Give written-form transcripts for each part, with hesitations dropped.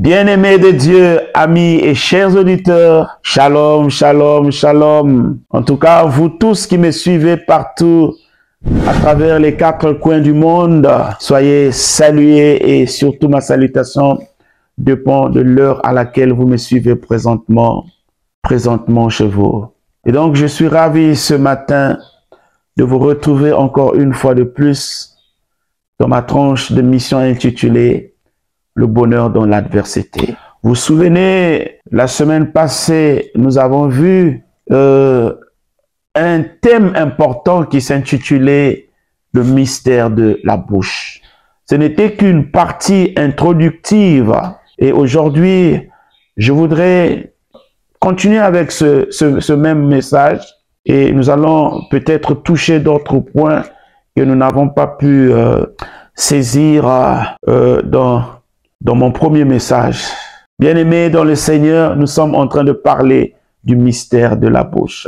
Bien-aimés de Dieu, amis et chers auditeurs, shalom, shalom, shalom. En tout cas, vous tous qui me suivez partout à travers les 4 coins du monde, soyez salués et surtout ma salutation dépend de l'heure à laquelle vous me suivez présentement chez vous. Et donc, je suis ravi ce matin de vous retrouver encore une fois de plus dans ma tranche de mission intitulée le bonheur dans l'adversité. Vous vous souvenez, la semaine passée, nous avons vu un thème important qui s'intitulait le mystère de la bouche. Ce n'était qu'une partie introductive et aujourd'hui, je voudrais continuer avec ce même message et nous allons peut-être toucher d'autres points que nous n'avons pas pu saisir dans mon premier message. Bien-aimés dans le Seigneur, nous sommes en train de parler du mystère de la bouche.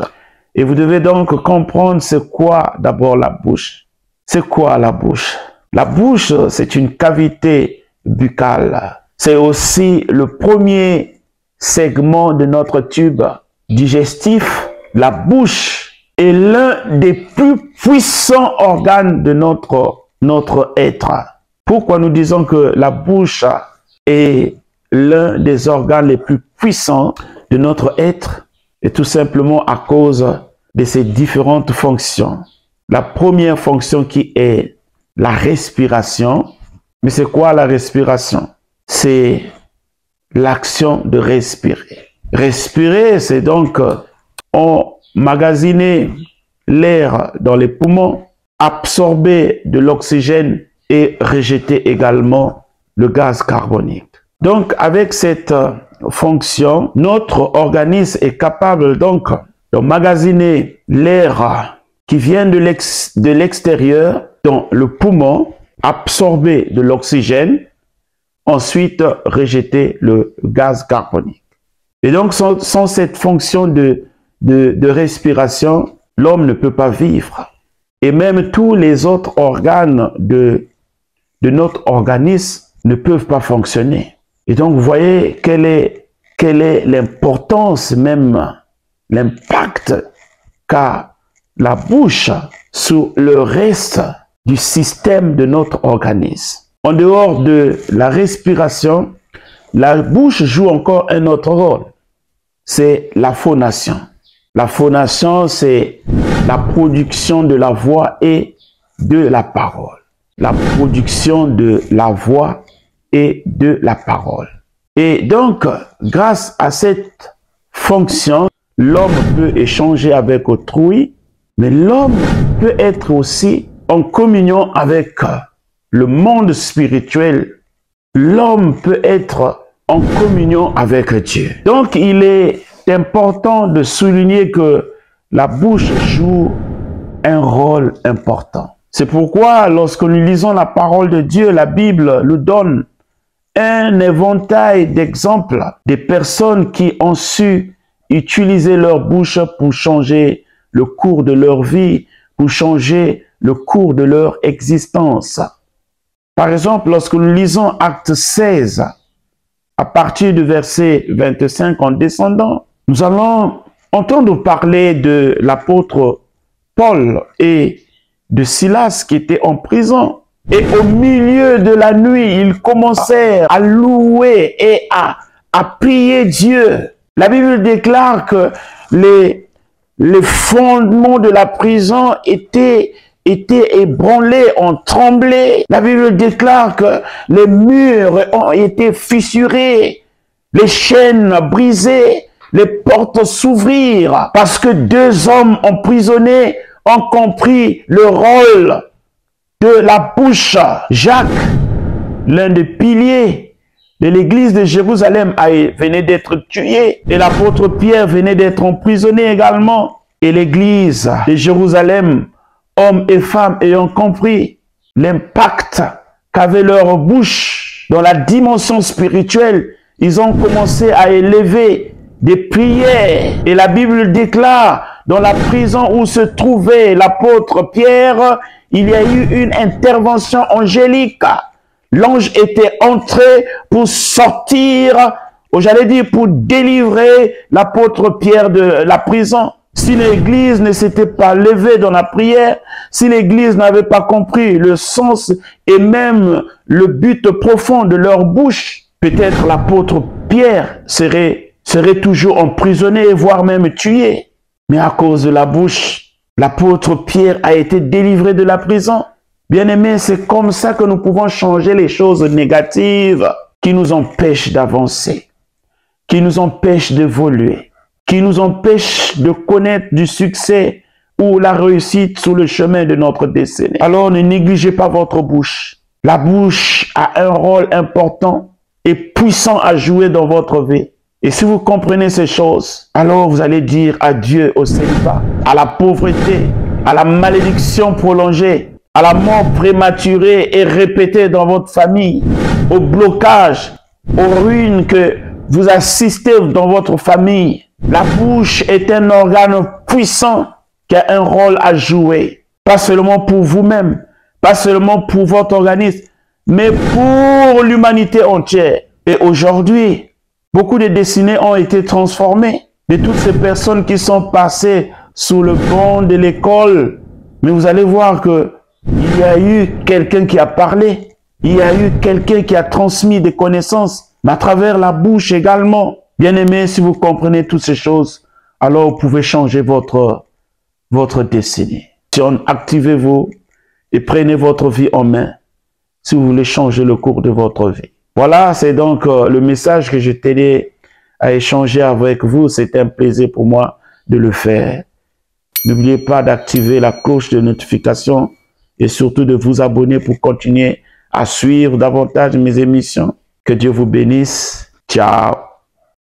Et vous devez donc comprendre c'est quoi d'abord la bouche. C'est quoi la bouche? La bouche, c'est une cavité buccale. C'est aussi le premier segment de notre tube digestif. La bouche est l'un des plus puissants organes de notre être. Pourquoi nous disons que la bouche est l'un des organes les plus puissants de notre être? Et tout simplement à cause de ses différentes fonctions. La première fonction qui est la respiration. Mais c'est quoi la respiration? C'est l'action de respirer. Respirer, c'est donc emmagasiner l'air dans les poumons, absorber de l'oxygène et rejeter également le gaz carbonique. Donc, avec cette fonction, notre organisme est capable donc d'emmagasiner l'air qui vient de l'extérieur dans le poumon, absorber de l'oxygène, ensuite rejeter le gaz carbonique. Et donc, sans cette fonction de respiration, l'homme ne peut pas vivre. Et même tous les autres organes de notre organisme ne peuvent pas fonctionner. Et donc, vous voyez quelle est l'importance, même l'impact qu'a la bouche sur le reste du système de notre organisme. En dehors de la respiration, la bouche joue encore un autre rôle. C'est la phonation. La phonation, c'est la production de la voix et de la parole. La production de la voix et de la parole. Et donc, grâce à cette fonction, l'homme peut échanger avec autrui, mais l'homme peut être aussi en communion avec le monde spirituel. L'homme peut être en communion avec Dieu. Donc, il est important de souligner que la bouche joue un rôle important. C'est pourquoi, lorsque nous lisons la parole de Dieu, la Bible nous donne un éventail d'exemples des personnes qui ont su utiliser leur bouche pour changer le cours de leur vie, pour changer le cours de leur existence. Par exemple, lorsque nous lisons Acte 16, à partir du verset 25 en descendant, nous allons entendre parler de l'apôtre Paul et de Silas qui étaient en prison. Et au milieu de la nuit, ils commencèrent à louer et à prier Dieu. La Bible déclare que les fondements de la prison étaient ébranlés, ont tremblé. La Bible déclare que les murs ont été fissurés, les chaînes brisées, les portes s'ouvrirent parce que 2 hommes emprisonnés ont compris le rôle de la bouche. Jacques, l'un des piliers de l'église de Jérusalem, venait d'être tué et l'apôtre Pierre venait d'être emprisonné également. Et l'église de Jérusalem, hommes et femmes ayant compris l'impact qu'avait leur bouche dans la dimension spirituelle, ils ont commencé à élever des prières. Et la Bible déclare, dans la prison où se trouvait l'apôtre Pierre, il y a eu une intervention angélique. l'ange était entré pour sortir, ou j'allais dire pour délivrer l'apôtre Pierre de la prison. Si l'Église ne s'était pas levée dans la prière, si l'Église n'avait pas compris le sens et même le but profond de leur bouche, peut-être l'apôtre Pierre serait toujours emprisonné, voire même tué. Mais à cause de la bouche, l'apôtre Pierre a été délivré de la prison. Bien-aimés, c'est comme ça que nous pouvons changer les choses négatives qui nous empêchent d'avancer, qui nous empêchent d'évoluer, qui nous empêchent de connaître du succès ou la réussite sur le chemin de notre destinée. Alors ne négligez pas votre bouche. La bouche a un rôle important et puissant à jouer dans votre vie. Et si vous comprenez ces choses, alors vous allez dire adieu au célibat, à la pauvreté, à la malédiction prolongée, à la mort prématurée et répétée dans votre famille, au blocage, aux ruines que vous assistez dans votre famille. La bouche est un organe puissant qui a un rôle à jouer, pas seulement pour vous-même, pas seulement pour votre organisme, mais pour l'humanité entière. Et aujourd'hui, beaucoup de destinées ont été transformées. De toutes ces personnes qui sont passées sous le banc de l'école, mais vous allez voir que il y a eu quelqu'un qui a parlé, il y a eu quelqu'un qui a transmis des connaissances, mais à travers la bouche également. Bien-aimés, si vous comprenez toutes ces choses, alors vous pouvez changer votre destinée. Activez-vous et prenez votre vie en main si vous voulez changer le cours de votre vie. Voilà, c'est donc le message que je tenais à échanger avec vous. C'est un plaisir pour moi de le faire. N'oubliez pas d'activer la cloche de notification et surtout de vous abonner pour continuer à suivre davantage mes émissions. Que Dieu vous bénisse. Ciao.